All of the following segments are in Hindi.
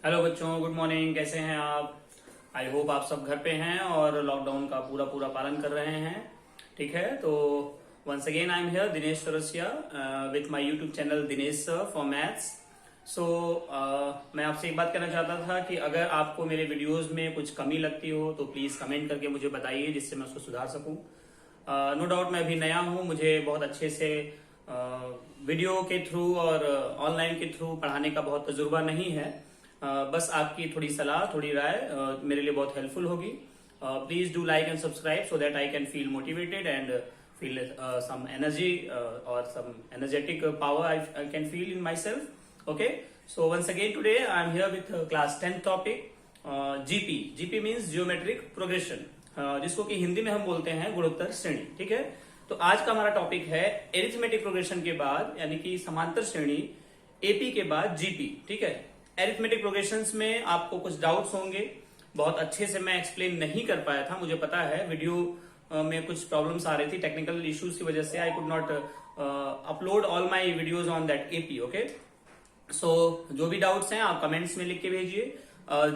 हेलो बच्चों, गुड मॉर्निंग। कैसे हैं आप? आई होप आप सब घर पे हैं और लॉकडाउन का पूरा पूरा पालन कर रहे हैं। ठीक है, तो once again I am here Dinesh Chaurasia with my YouTube channel Dinesh sir for maths. So मैं आपसे एक बात कहना चाहता था कि अगर आपको मेरे वीडियोस में कुछ कमी लगती हो तो प्लीज कमेंट करके मुझे बताइए, जिससे मैं उसको सुधार सकूं। नो डाउट मैं अभी नया हूं, मुझे बहुत अच्छे से वीडियो के थ्रू और ऑनलाइन के थ्रू पढ़ाने का बहुत तजुर्बा नहीं है। बस आपकी थोड़ी सलाह, थोड़ी राय मेरे लिए बहुत हेल्पफुल होगी। Please do like and subscribe so that I can feel motivated and feel some energy or some energetic power I can feel in myself. Okay, so once again today I am here with class 10 topic GP. GP means geometric progression, जिसको कि हिंदी में हम बोलते हैं गुणोत्तर श्रेणी। ठीक है, तो आज का हमारा टॉपिक है एरिथमेटिक प्रोग्रेशन के बाद यानी कि समांतर श्रेणी एपी के बाद जीपी। ठीक है, एरिथमेटिक प्रोग्रेशंस में आपको कुछ डाउट्स होंगे, बहुत अच्छे से मैं एक्सप्लेन नहीं कर पाया था, मुझे पता है। वीडियो में कुछ प्रॉब्लम्स आ रही थी, टेक्निकल इश्यूज की वजह से I could not upload all my videos on that app. Okay, so जो भी डाउट्स हैं आप कमेंट्स में लिख के भेजिए।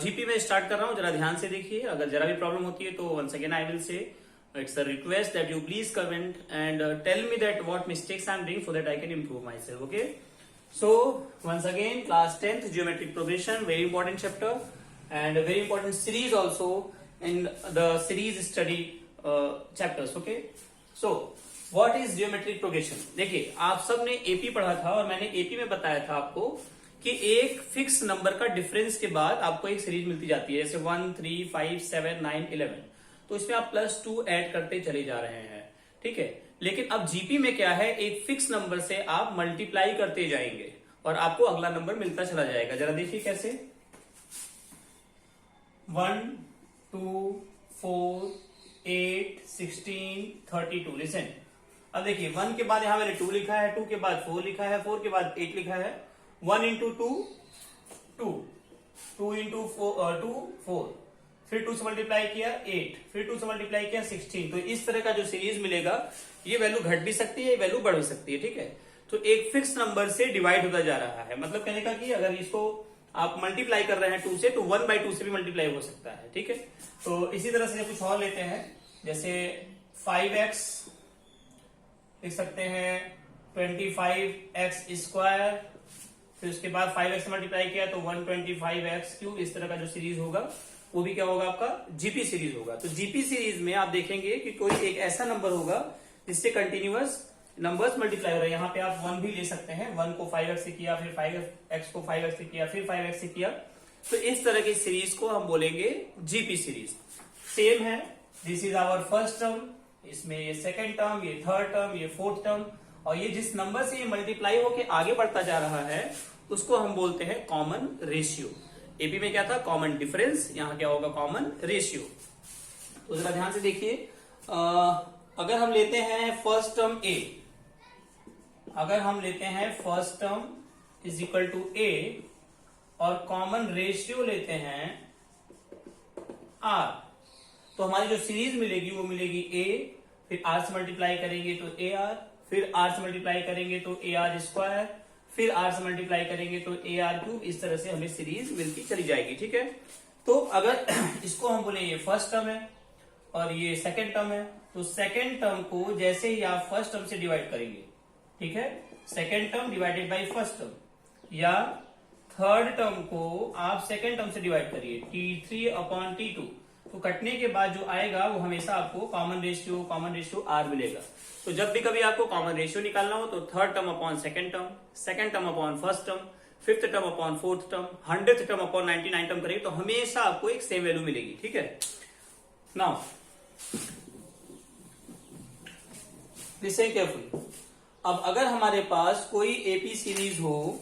जीपी में स्टार्ट कर रहा हूं, जरा ध्यान से देखिए। अगर जरा भी प्रॉब्लम होती है तो once again I will say it's a request that you please comment and tell me that what mistakes I am doing so that I can improve myself. Okay, so once again class 10th geometric progression, very important chapter and a very important series also in the series study chapters. Okay, so what is geometric progression? देखिए, आप सब ने एपी पढ़ा था और मैंने एपी में बताया था आपको कि एक फिक्स नंबर का डिफरेंस के बाद आपको एक सीरीज मिलती जाती है, जैसे 1, 3, 5, 7, 9, 11। तो इसमें आप +2 ऐड करते चले जा रहे हैं। ठीक है, लेकिन अब जीपी में क्या है, एक फिक्स नंबर से आप मल्टीप्लाई करते जाएंगे और आपको अगला नंबर मिलता चला जाएगा। जरा देखिए कैसे। 1, 2, 4, 8, 16, 32। लिसन, अब देखिए 1 के बाद यहां मैंने 2 लिखा है, 2 के बाद 4 लिखा है, 4 के बाद 8 लिखा है। 1 इंटू 2 2, 2 इंटू 2 4, फिर 2 से मल्टीप्लाई किया 8, फिर 2 से मल्टीप्लाई किया 16। तो इस तरह का जो सीरीज मिलेगा, ये वैल्यू घट भी सकती है, ये वैल्यू बढ़ भी सकती है। ठीक है, तो एक फिक्स नंबर से डिवाइड होता जा रहा है। मतलब कहने का कि अगर इसको आप मल्टीप्लाई कर रहे हैं 2 से, तो 1/2 से भी मल्टीप्लाई हो सकता है। ठीक है, तो इसी तरह से कुछ और लेते हैं, जैसे 5x लिख सकते हैं, 25x स्क्वायर, फिर उसके बाद 5x से मल्टीप्लाई किया तो 125x3। इस तरह का जो सीरीज होगा वो भी क्या होगा, आपका जीपी सीरीज होगा। तो जीपी सीरीज में आप देखेंगे कि कोई एक ऐसा नंबर होगा जिससे कंटिन्यूअस नंबर्स मल्टीप्लाई हो रहे हैं। यहाँ पे आप 1 भी ले सकते हैं, 1 को 5x से किया, फिर 5x को 5x से किया, फिर 5x से किया। तो इस तरह की सीरीज को हम बोलेंगे जीपी सीरीज। सेम है, this is our first term, इसमें ये सेकेंड टर्म, ये थर्ड टर्म, ये फोर्थ टर्म, और ये जिस नंबर से ये मल्टीप्लाई होके आगे बढ़ता जा रहा है उसको हम बोलते हैं कॉमन रेशियो। एपी में क्या था, कॉमन डिफरेंस, यहां क्या होगा, कॉमन रेशियो। तो जरा ध्यान से देखिए, अगर हम लेते हैं फर्स्ट टर्म ए, अगर हम लेते हैं first term is equal to a और कॉमन रेशियो लेते हैं आर, तो हमारी जो सीरीज मिलेगी वो मिलेगी ए, फिर आर से मल्टीप्लाई करेंगे तो ए आर, फिर आर से मल्टीप्लाई करेंगे तो ए आर स्क्वायर, फिर आर से मल्टीप्लाई करेंगे तो ए आर क्यूब। इस तरह से हमें सीरीज मिलती चली जाएगी। ठीक है, तो अगर इसको हम बोले ये फर्स्ट टर्म है और ये सेकेंड टर्म है, तो सेकेंड टर्म को जैसे ही आप फर्स्ट टर्म से डिवाइड करेंगे, ठीक है, second term divided by first term, या थर्ड टर्म को आप सेकेंड टर्म से डिवाइड करिए, T3/T2, तो कटने के बाद जो आएगा वो हमेशा आपको कॉमन रेशियो आर मिलेगा। तो जब भी कभी आपको कॉमन रेशियो निकालना हो तो third term upon second term, second term upon first term, fifth term upon fourth term, 100th term upon 99 term करेंगे तो हमेशा आपको एक सेम वैल्यू मिलेगी। ठीक है, नाउ लिसन केयरफुली। अब अगर हमारे पास कोई एपी सीरीज हो,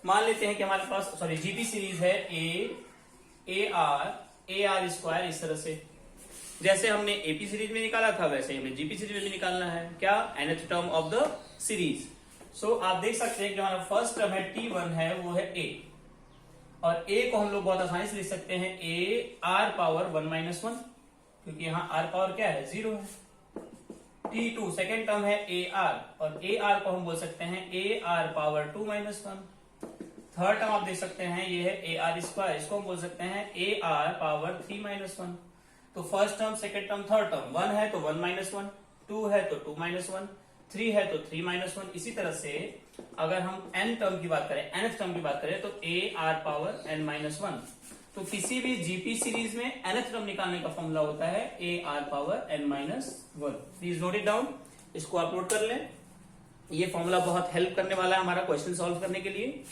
मान लेते हैं कि हमारे पास जीपी सीरीज है ए आर स्क्वायर, इस तरह से जैसे हमने एपी सीरीज में निकाला था वैसे ही हमें जीपी सीरीज में भी निकालना है। क्या, nth term of the series. So आप देख सकते हैं कि हमारा फर्स्ट टर्म है T1 है, वो है ए, और ए को हम लोग बहुत आसानी से लिख सकते हैं ए आर पावर 1-1, क्योंकि यहाँ आर पावर क्या है, 0 है। T2 सेकेंड टर्म है ए आर, और ए आर को हम बोल सकते हैं a r power 2-1। Third term आप देख सकते हैं ये है ए आर स्क्वायर, इसको हम बोल सकते हैं ए आर पावर 3-1। तो first term, second term, third term, 1 है तो 1-1, 2 है तो 2-1, 3 है तो 3-1। इसी तरह से अगर हम n टर्म की बात करें, nth टर्म की बात करें तो ए आर पावर n-1। तो किसी भी जीपी सीरीज में nth टर्म निकालने का फॉर्मूला होता है a r power n-1। Please note it down, इसको आप नोट कर लें। ये फॉर्मूला बहुत हेल्प करने वाला है हमारा क्वेश्चन सॉल्व करने के लिए।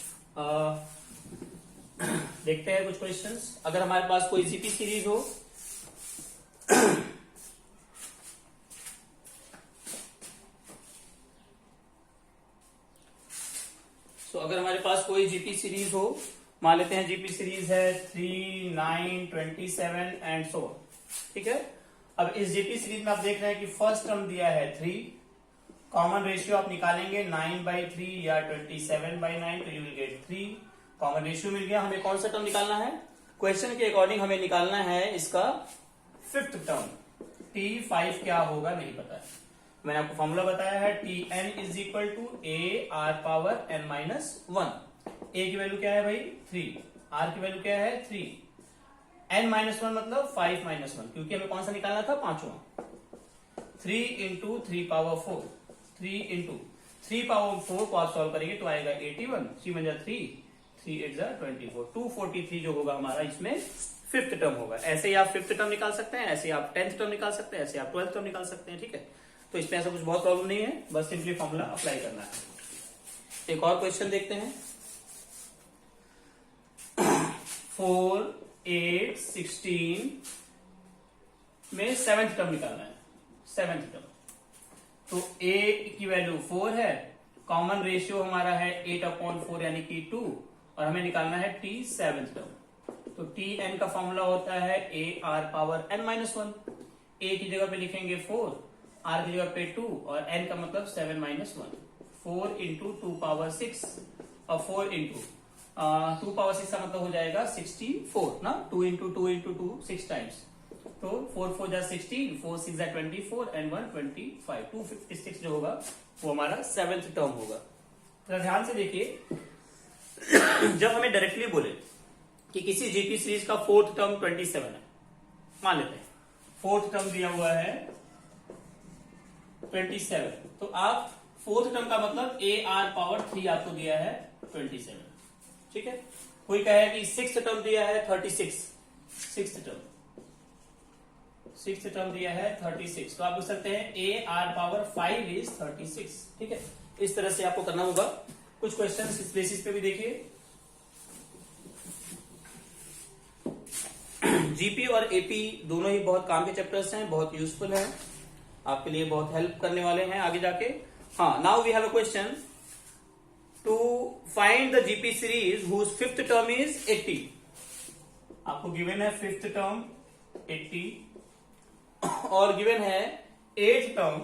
देखते हैं कुछ क्वेश्चंस। अगर हमारे पास कोई जीपी सीरीज हो तो अगर हमारे पास कोई जीपी सीरीज हो, मान लेते हैं जीपी सीरीज है 3, 9, 27 एंड सो, ठीक है। अब इस जीपी सीरीज में आप देख रहे हैं कि फर्स्ट टर्म दिया है 3, कॉमन रेशियो आप निकालेंगे 9/3 या 27/9, तो you will get 3। Common ratio मिल गया। हमें कौन सा टर्म निकालना है? क्वेश्चन के अकॉर्डिंग हमें निकालना है इसका फिफ्थ टर्म। T5 क्या होगा नहीं पता है, मैंने आपको फॉर्मूला बताया है Tn is equal to a r power n-1। A की वैल्यू क्या है भाई 3, आर की वैल्यू क्या है 3, n-1 मतलब 5-1, क्योंकि हमें कौन सा निकालना था पांचवा। 3 इंटू 3 पावर 4, 3 इंटू 3 पावर 4 को आप सॉल्व करेंगे तो आएगा 81, 3 बन जा 3, 3 8 जा 24, 243 जो होगा हमारा इसमें फिफ्थ टर्म होगा। ऐसे ही आप फिफ्थ टर्म निकाल सकते हैं, ऐसे ही आप 10th टर्म निकाल सकते हैं, ऐसे आप 12th टर्म निकाल सकते हैं, ठीक है। तो इसमें ऐसा कुछ बहुत प्रॉब्लम नहीं है, बस सिंपली फॉर्मूला अप्लाई करना है। एक और क्वेश्चन देखते हैं। 4, 8, 16 में सेवेंथ टर्म निकालना है, सेवेंथ टर्म। तो a की वैल्यू 4 है, कॉमन रेशियो हमारा है 8/4 यानी कि 2, और हमें निकालना है t सेवेंथ टर्म। तो Tn का फॉर्मूला होता है a r power n-1। a की जगह पे लिखेंगे 4, r की जगह पे 2, और n का मतलब 7-1। 4 इंटू 2 पावर 6 और 4 इंटू 2 पावर 6 का मतलब हो जाएगा 64 ना। 2 इंटू 2 इंटू 2 6 टाइम्स, तो 4 4 जा 16, 4 6 जा 24 एंड 1 25, 256 जो होगा वो हमारा सेवेंथ टर्म होगा। तो ध्यान से देखिए, जब हमें डायरेक्टली बोले कि किसी जीपी सीरीज का फोर्थ टर्म 27 है, मान लेते हैं फोर्थ टर्म दिया हुआ है 27, तो आप फोर्थ टर्म का मतलब ए आर पावर 3 आपको दिया है 27, ठीक है। कोई कहे कि सिक्स्थ टर्म दिया है 36, सिक्स्थ टर्म दिया है 36, तो आप पूछ सकते हैं ए आर पावर 5 इज 36, ठीक है। इस तरह से आपको करना होगा। कुछ क्वेश्चन इस बेसिस पे भी देखिए। जीपी और एपी दोनों ही बहुत काम के चैप्टर्स हैं, बहुत यूजफुल हैं, आपके लिए बहुत हेल्प करने वाले हैं आगे जाके। हाँ, now we have a question to find the GP series whose fifth term is 80। आपको गिवन है फिफ्थ टर्म 80 और गिवन है एट्थ टर्म।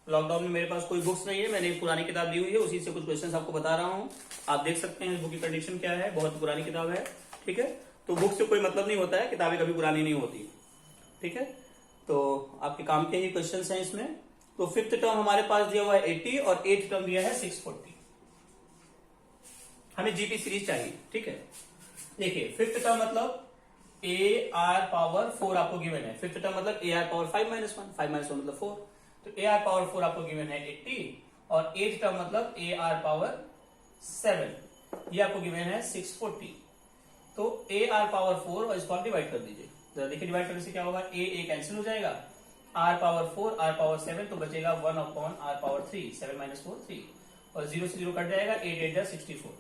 लॉकडाउन में मेरे पास कोई बुक्स नहीं है, मैंने एक पुरानी किताब ली हुई है, उसी से कुछ क्वेश्चंस आपको बता रहा हूं। आप देख सकते हैं इस बुक की कंडीशन क्या है, बहुत पुरानी किताब है, ठीक है। तो बुक से कोई मतलब नहीं होता है, किताबें कभी पुरानी नहीं होती, ठीक है। तो आपके काम के ही क्वेश्चंस हैं इसमें। तो फिफ्थ टर्म हमारे पास दिया हुआ है 80 और एट्थ टर्म दिया है 640। हमें जीपी सीरीज चाहिए, ठीक है। देखिए फिफ्थ टर्म मतलब ए आर पावर 4 आपको गिवन है, फिफ्थ टर्म मतलब ए आर पावर 5-1, 5-1 मतलब 4, तो ए आर पावर 4 आपको गिवन है 80, और एट्थ टर्म मतलब ए आर पावर 7 ये आपको गिवन है 640। तो ए आर पावर 4 और इसको आप डिवाइड कर दीजिए, जरा देखिए डिवाइड करने से क्या होगा, ए कैंसिल हो जाएगा, आर पावर 4 आर पावर 7 तो बचेगा 1/r पावर 3, 7-4 3, और 0 से 0 कट जाएगा, 8 8 जा 64,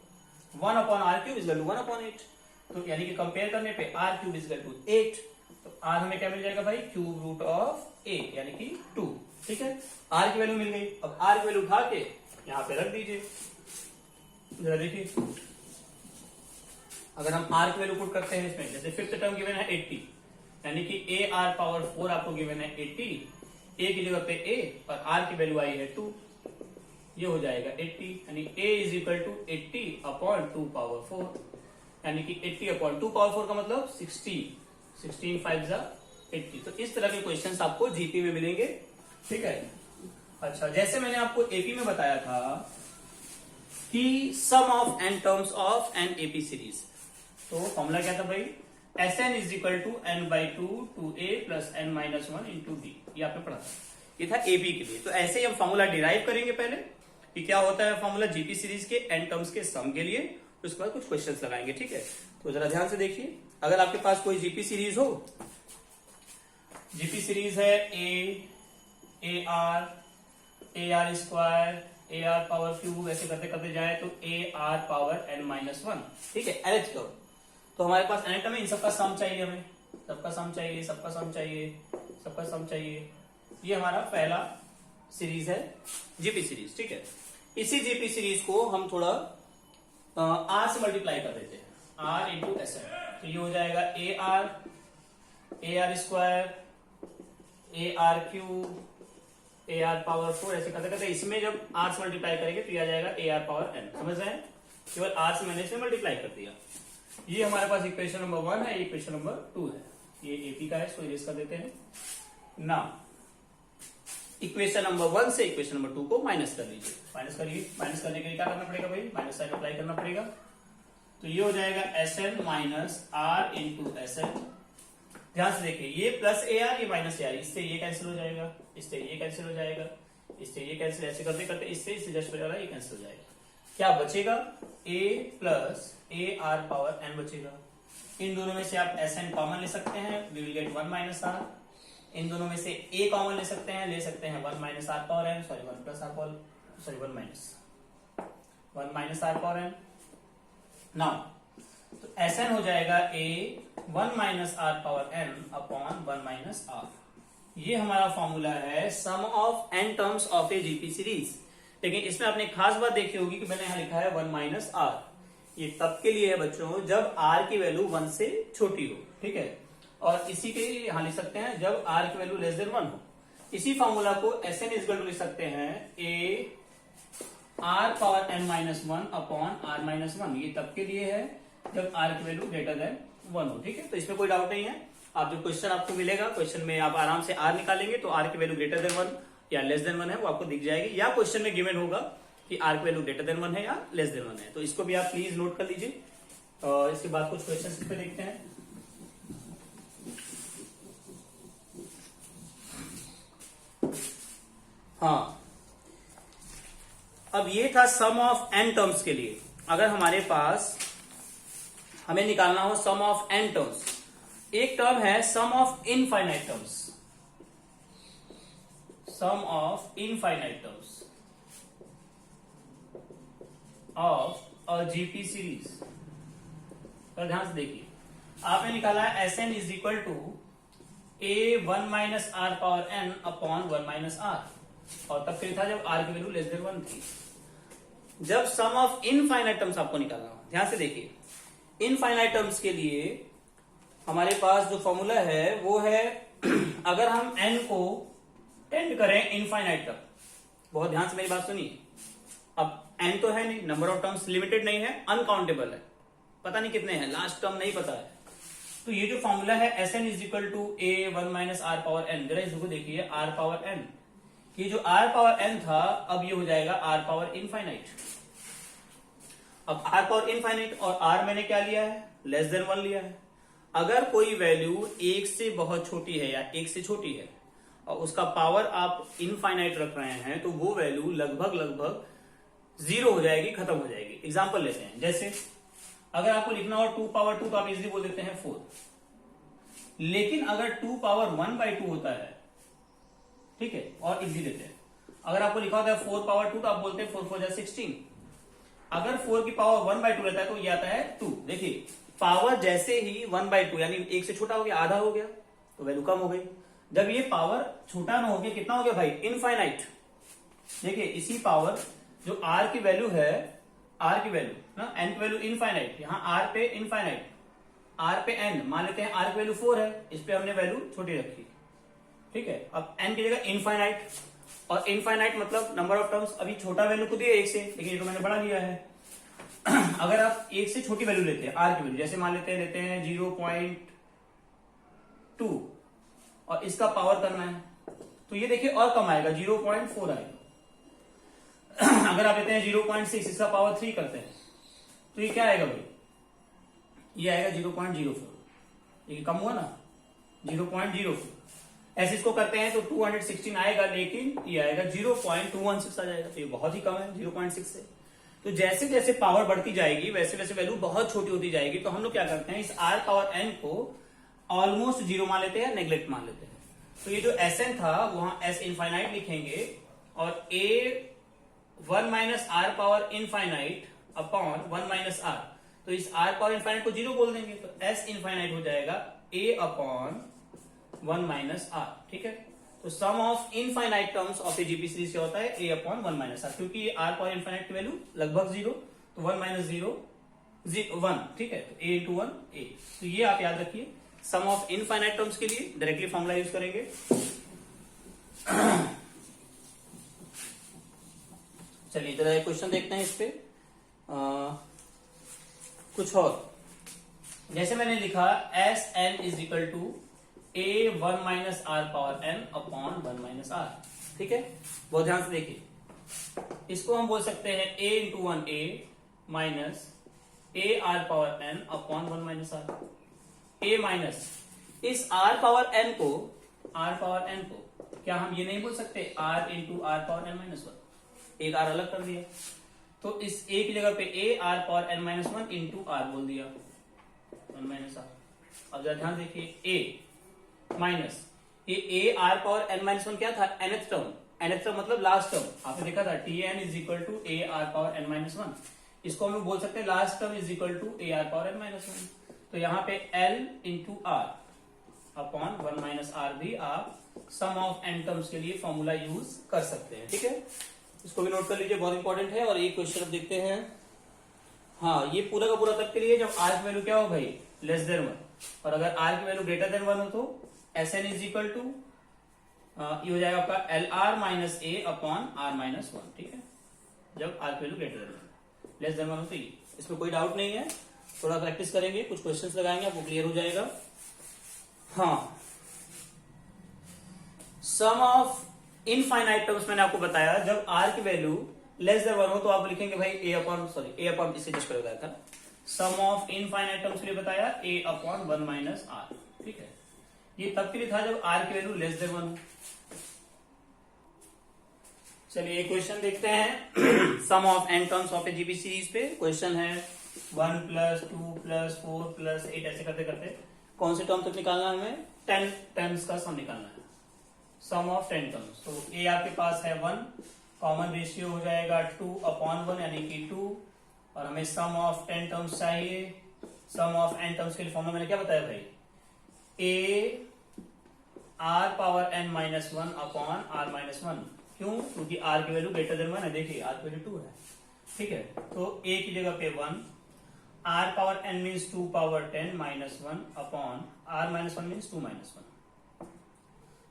1/r³ इज इक्वल टू 1/8। तो यानी कि कंपेयर करने पे r³ इज इक्वल टू 8, तो r हमें क्या मिल जाएगा भाई, क्यूब रूट ऑफ 8 यानी कि 2, ठीक है। r की वैल्यू मिल गई। अब r की वैल्यू उठा के यहां पे रख दीजिए, जरा देखिए अगर हम r की वैल्यू पुट करते हैं इसमें, जैसे फिफ्थ टर्म गिवन है 80 यानी कि ए आर पावर 4 आपको गिवन है 80, a की जगह पे a और r की वैल्यू आई है 2, ये हो जाएगा 80, यानी a is equal to 80/2 power 4, यानी कि 80/2 पावर 4 का मतलब 16, 16 5 जा 80। तो इस तरह के क्वेश्चंस आपको जीपी में मिलेंगे, ठीक है। अच्छा, जैसे मैंने आपको एपी में बताया था कि sum of n terms of an AP series. तो फॉर्मूला क्या था भाई, Sn is equal to n by two two a plus n minus one into b. ये आपने पढ़ा था, ये था एपी के लिए। तो ऐसे ही हम फॉर्मूला डिराइव करेंगे पहले कि क्या होता है फॉर्मूला जीपी सीरीज के एन टर्म्स के सम के लिए। तो उसके बाद कुछ क्वेश्चंस लगाएंगे, ठीक है। तो जरा ध्यान से देखिए, अगर आपके पास कोई जीपी सीरीज हो, जीपी सीरीज है a r square a r power cube, ऐसे करते करते जाए तो a r power n minus one, ठीक है। एलएच करो तो हमारे पास एन टर्म इन सबका सम चाहिए, हमें सबका सम चाहिए, सबका सम चाहिए, सबका सम चाहिए। ये हमारा पहला सीरीज है जीपी सीरीज, ठीक है। इसी जीपी सीरीज को हम थोड़ा आर से मल्टीप्लाई कर देते हैं, आर इंटू एस एन। तो ये हो जाएगा ए r square a are cube A r power four, ऐसे करते करते इसमें जब आर से मल्टीप्लाई करेंगे तो ये आ जाएगा ए आर पावर एन। समझ रहे हैं, केवल आर से मैंने इसमें मल्टीप्लाई कर दिया। ये हमारे पास इक्वेशन नंबर 1 है, इक्वेशन नंबर 2 है। ये एपी का है, इसको इरेज कर देते हैं ना। इक्वेशन नंबर 1 से इक्वेशन नंबर 2 को माइनस कर लीजिए, माइनस करिए। माइनस करने के लिए क्या करना पड़ेगा भाई, माइनस साइन अप्लाई करना पड़ेगा। तो ये हो जाएगा s n minus r into s n. ध्यान से देखिए, ये प्लस ए आर, ये माइनस ए आर, इससे ये कैंसिल हो जाएगा, इससे ये कैंसिल हो जाएगा, इससे ये कैंसिल, ऐसे करते करते इससे जस्ट हो जाएगा, ये कैंसिल हो जाएगा। क्या बचेगा, a plus a r power n बचेगा। इन दोनों में से आप एस एन कॉमन ले सकते हैं, we will get 1 minus r. इन दोनों में से ए कॉमन ले सकते हैं, 1 minus r power n, sorry 1 plus r power, sorry 1 minus r power n. Now तो एस एन हो जाएगा a 1 minus r power n upon 1 minus r. ये हमारा फॉर्मूला है sum of n terms of a GP series. लेकिन इसमें आपने खास बात देखी होगी कि मैंने यहां लिखा है 1 माइनस आर। ये तब के लिए है बच्चों जब आर की वैल्यू 1 से छोटी हो, ठीक है। और इसी के लिए यहां लिख सकते हैं जब आर की वैल्यू लेस देन 1 हो। इसी फॉर्मूला को एस एन इक्वल टू लिख सकते हैं a r power n minus one upon r minus one. ये तब के लिए है जब आर की वैल्यू ग्रेटर देन 1 हो, ठीक है। तो इसमें कोई डाउट नहीं है। आप जो क्वेश्चन आपको मिलेगा, क्वेश्चन में आप आराम से आर निकालेंगे तो आर की वैल्यू ग्रेटर देन 1 या लेस देन 1 है वो आपको दिख जाएगी, या क्वेश्चन में गिवन होगा कि आर की वैल्यू ग्रेटर देन 1 है या लेस देन 1 है। तो इसको भी आप प्लीज नोट कर लीजिए। इसके बाद कुछ क्वेश्चन पे देखते हैं। हाँ, अब ये था सम ऑफ एन टर्म्स के लिए। अगर हमारे पास हमें निकालना हो सम ऑफ एन टर्म्स, एक टर्म है sum of infinite terms, sum of infinite terms of a GP series. तो ध्यान से देखिए, आपने निकाला है s n is equal to a 1 minus r power n upon 1 minus r, और तब फिर था जब आर की वैल्यू लेस देन 1 थी। जब सम ऑफ इनफाइनाइट टर्म्स आपको निकालना हो, ध्यान से देखिए, इनफाइनाइट टर्म्स के लिए हमारे पास जो फॉर्मूला है वो है अगर हम n को टेंड करें इनफाइनाइट तक, बहुत ध्यान से मेरी बात सुनिए। अब n तो है नहीं, नंबर ऑफ टर्म्स लिमिटेड नहीं है, अनकाउंटेबल है, पता नहीं कितने हैं, लास्ट टर्म नहीं पता है। तो ये जो फॉर्मूला है s n is equal to a 1 minus r power n, जरा इसको देखिए आर पावर एन। ये जो आर पावर एन था अब ये हो जाएगा आर पावर इनफाइनाइट। अब आर पावर इनफाइनाइट और आर मैंने क्या लिया है, लेस देन 1 लिया है। अगर कोई वैल्यू 1 से बहुत छोटी है या 1 से छोटी है और उसका पावर आप इनफाइनाइट रख रहे हैं तो वो वैल्यू लगभग 0 हो जाएगी, खत्म हो जाएगी। एग्जांपल लेते हैं, जैसे अगर आपको लिखना हो 2 पावर 2 तो आप इजिली बोल देते हैं 4, लेकिन अगर 2 पावर 1/2 होता है, ठीक है, और इजिली देते हैं। अगर आपको लिखा होता है 4 पावर 2 तो आप बोलते हैं 4 4 16। अगर 4 की पावर 1/2 रहता है तो ये आता है 2। देखिए पावर जैसे ही 1/2 यानी 1 से छोटा हो गया, आधा हो गया, तो वैल्यू कम हो गई। जब ये पावर छोटा ना हो गया, कितना हो गया भाई, इनफाइनाइट। देखिए इसी पावर जो आर की वैल्यू है, आर की वैल्यू ना, एन की वैल्यू इनफाइनाइट, यहां आर पे इनफाइनाइट, आर पे एन, मान लेते हैं आर की वैल्यू 4 है, इस पे हमने वैल्यू छोटी रखी, ठीक है। अब एन की जगह इनफाइनाइट, और इनफाइनाइट मतलब नंबर ऑफ टर्म्स अभी छोटा वैल्यू को दिया 1 से, लेकिन ये तो मैंने बढ़ा दिया है। अगर आप 1 से छोटी वैल्यू लेते हैं आर की वैल्यू, जैसे मान लेते हैं 0.2 और इसका पावर करना है, तो ये देखिए और कम आएगा, 0.4 आएगा। अगर आप लेते हैं 0.6 इसका पावर 3 करते हैं तो ये क्या आएगा भाई, ये आएगा 0.04, ये कम हुआ ना 0.04। ऐसे इसको करते हैं तो 216 आएगा, लेकिन ये आएगा 0.216 आ जाएगा, तो ये बहुत ही कम है 0.6 से। तो जैसे जैसे पावर बढ़ती जाएगी वैसे वैसे वैल्यू बहुत छोटी होती जाएगी। तो हम लोग क्या करते हैं, इस r पावर n को ऑलमोस्ट 0 मान लेते हैं, नेग्लेक्ट मान लेते हैं। तो ये जो Sn था वहां s इनफाइनाइट लिखेंगे और a 1 minus r power infinite upon 1 minus r, तो इस r पावर इनफाइनाइट को 0 बोल देंगे, तो s इनफाइनाइट हो जाएगा a अपॉन 1 माइनस r। ठीक है, तो sum of infinite terms of a GP series क्या होता है, a अपॉन 1 माइनस r, क्योंकि ये r पावर इनफाइनाइट की वैल्यू लगभग 0, तो 1 माइनस 0 1। ठीक है, तो a इंटू 1 a। तो ये आप याद रखिए, सम ऑफ इनफाइनाइट टर्म्स के लिए डायरेक्टली फॉर्मूला यूज करेंगे। चलिए जरा एक क्वेश्चन देखते हैं इस पे। कुछ और, जैसे मैंने लिखा s n is equal to a 1 minus r power n upon 1 minus r. ठीक है, बहुत ध्यान से देखिए, इसको हम बोल सकते हैं a into 1 a minus a r power n upon 1 minus r. a minus इस r पावर n को क्या हम ये नहीं बोल सकते r into r power n minus 1, एक r अलग कर दिया, तो इस a की जगह पे a r power n minus 1 into r बोल दिया 1 माइनस आर। अब जरा ध्यान देखिए, a माइनस ये a r power n minus 1 क्या था, nth टर्म मतलब लास्ट टर्म, आपने देखा था tn is equal to a r power n minus 1, इसको हम लोग बोल सकते हैं last term is equal to a r power n minus 1। तो यहाँ पे l into r upon 1 minus r भी आप सम ऑफ n टर्म्स के लिए फॉर्मूला यूज कर सकते हैं। ठीक है, इसको भी नोट कर लीजिए, बहुत इंपॉर्टेंट है। और एक क्वेश्चन अब देखते हैं। हाँ, ये पूरा का पूरा तब के लिए जब r की वैल्यू क्या हो भाई, लेस देन 1, और अगर r की वैल्यू ग्रेटर देन 1 हो तो Sn इज इक्वल टू ये हो जाएगा आपका l r minus a upon r minus 1। ठीक है, जब r की value greater than 1, less than 1 हो तो ये, इसमें कोई डाउट नहीं है। थोड़ा प्रैक्टिस करेंगे, कुछ क्वेश्चंस लगाएंगे, आपको क्लियर हो जाएगा। हाँ, सम ऑफ इनफाइनाइट टर्म्स मैंने आपको बताया, जब r की वैल्यू लेस देन 1 हो तो आप लिखेंगे भाई a अपॉन इससे जस्ट कर बताया था। सम ऑफ इनफाइनाइट टर्म्स के लिए बताया a अपॉन 1 माइनस आर। ठीक है, ये तब के लिए था जब r की वैल्यू लेस देन 1 हो। चलिए एक क्वेश्चन देखते हैं sum of n terms of a GP series पे। क्वेश्चन है 1 प्लस 2 प्लस 4 प्लस 8, ऐसे करते करते कौन से टर्म तक निकालना है हमें, 10 टर्म्स का सम निकालना है, सम ऑफ 10 टर्म्स। तो a आपके पास है 1, कॉमन रेशियो हो जाएगा 2 अपॉन 1 यानी कि 2, और हमें सम ऑफ 10 टर्म्स चाहिए। सम ऑफ n टर्म्स के लिए फॉर्मूला मैंने क्या बताया भाई, a r power n minus 1 upon r minus 1। क्यों, क्योंकि r की वैल्यू ग्रेटर देन 1 है, देखिए r की वैल्यू 2 है। ठीक है, तो a की जगह पे 1, r power n means 2 power 10 minus 1 upon r minus 1 means 2 minus 1,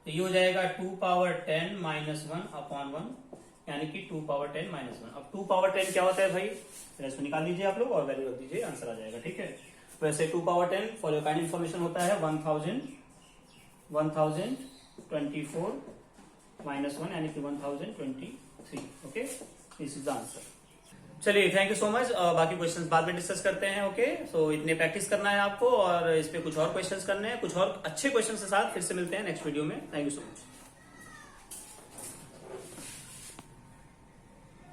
तो ये हो जाएगा 2 पावर 10 माइनस 1 अपॉन 1 यानी कि 2 पावर 10 माइनस 1। अब 2 पावर 10 क्या होता है भाई, इसको निकाल लीजिए आप लोग और वैल्यू रख दीजिए, आंसर आ जाएगा। ठीक है, वैसे 2 power 10 for your kind information होता है 1024 माइनस 1 यानी कि 1023। Okay, this is the answer. चलिए, थैंक यू सो मच। बाकी क्वेश्चंस बाद में डिस्कस करते हैं। ओके, सो इतने प्रैक्टिस करना है आपको, और इस पे कुछ और क्वेश्चंस करने हैं, कुछ और अच्छे क्वेश्चंस के साथ फिर से मिलते हैं नेक्स्ट वीडियो में। Thank you so much.